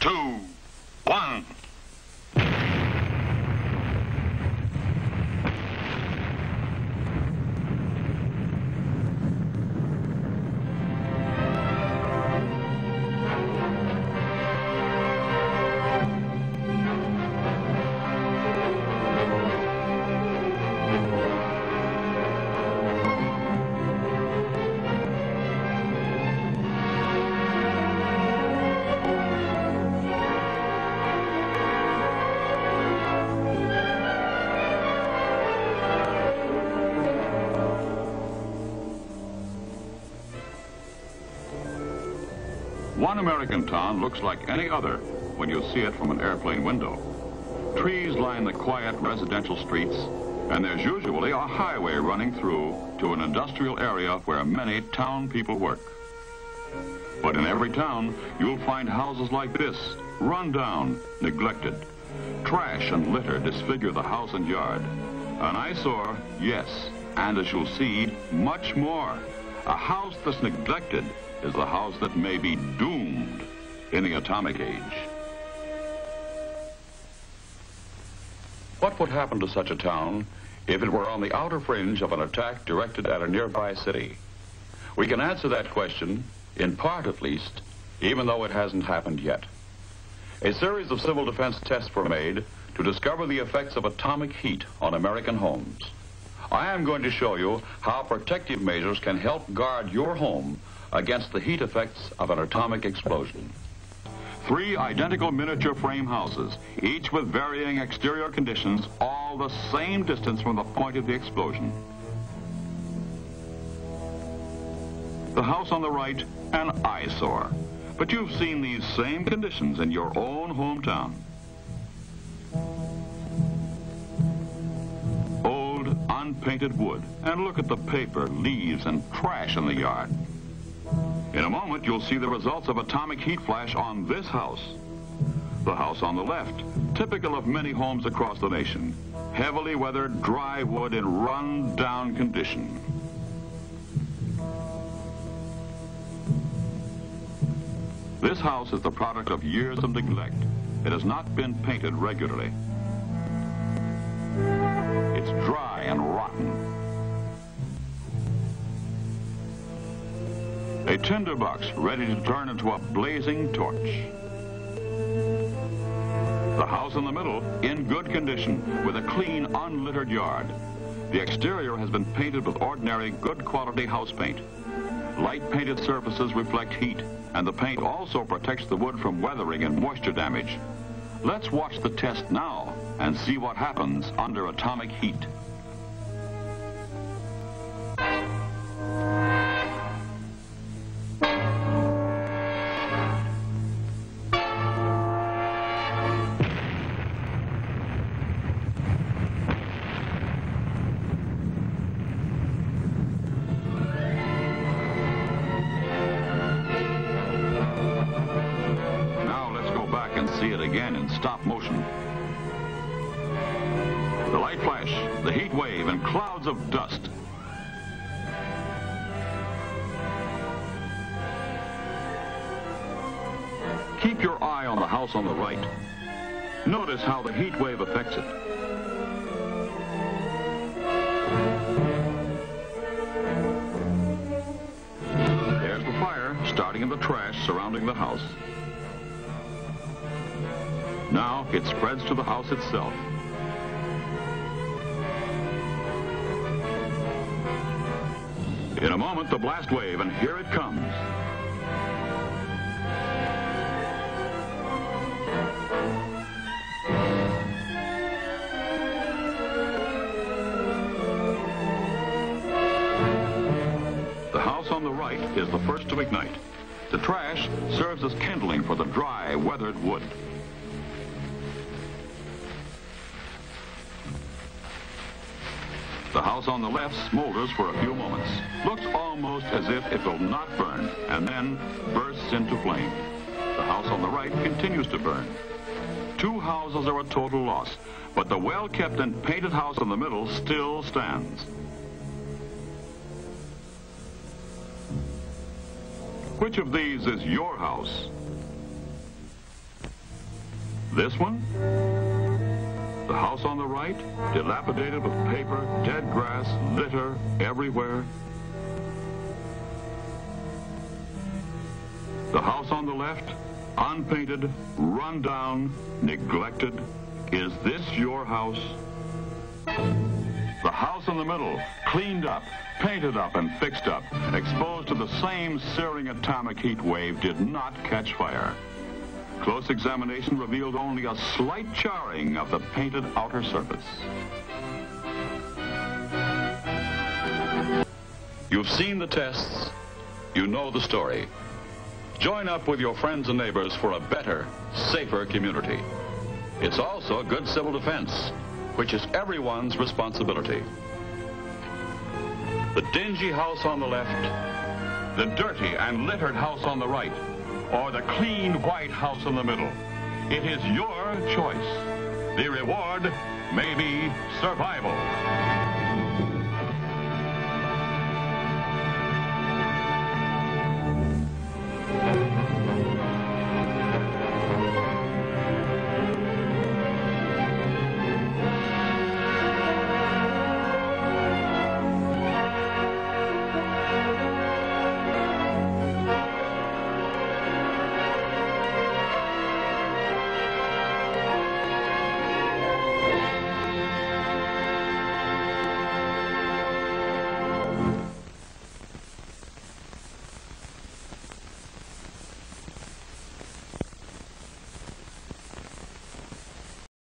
2, 1. One American town looks like any other when you see it from an airplane window. Trees line the quiet residential streets, and there's usually a highway running through to an industrial area where many town people work. But in every town, you'll find houses like this, run down, neglected. Trash and litter disfigure the house and yard. An eyesore, yes, and as you'll see, much more. A house that's neglected is the house that may be doomed in the atomic age. What would happen to such a town if it were on the outer fringe of an attack directed at a nearby city? We can answer that question, in part at least, even though it hasn't happened yet. A series of civil defense tests were made to discover the effects of atomic heat on American homes. I am going to show you how protective measures can help guard your home against the heat effects of an atomic explosion. 3 identical miniature frame houses, each with varying exterior conditions, all the same distance from the point of the explosion. The house on the right, an eyesore. But you've seen these same conditions in your own hometown. Old, unpainted wood, and look at the paper, leaves, and trash in the yard. In a moment, you'll see the results of atomic heat flash on this house. The house on the left, typical of many homes across the nation. Heavily weathered, dry wood in run-down condition. This house is the product of years of neglect. It has not been painted regularly. It's dry and rotten. A tinderbox ready to turn into a blazing torch. The house in the middle, in good condition, with a clean, unlittered yard. The exterior has been painted with ordinary, good quality house paint. Light painted surfaces reflect heat, and the paint also protects the wood from weathering and moisture damage. Let's watch the test now and see what happens under atomic heat. See it again in stop motion. The light flash, the heat wave, and clouds of dust. Keep your eye on the house on the right. Notice how the heat wave affects it. There's the fire starting in the trash surrounding the house. Now it spreads to the house itself. In a moment, the blast wave, and here it comes. The house on the right is the first to ignite. The trash serves as kindling for the dry, weathered wood. The house on the left smolders for a few moments. Looks almost as if it will not burn, and then bursts into flame. The house on the right continues to burn. 2 houses are a total loss, but the well-kept and painted house in the middle still stands. Which of these is your house? This one? The house on the right, dilapidated with paper, dead grass, litter everywhere. The house on the left, unpainted, run down, neglected. Is this your house? The house in the middle, cleaned up, painted up and fixed up, exposed to the same searing atomic heat wave, did not catch fire. Close examination revealed only a slight charring of the painted outer surface. You've seen the tests. You know the story. Join up with your friends and neighbors for a better, safer community. It's also good civil defense, which is everyone's responsibility. The dingy house on the left, the dirty and littered house on the right, or the clean white house in the middle. It is your choice. The reward may be survival.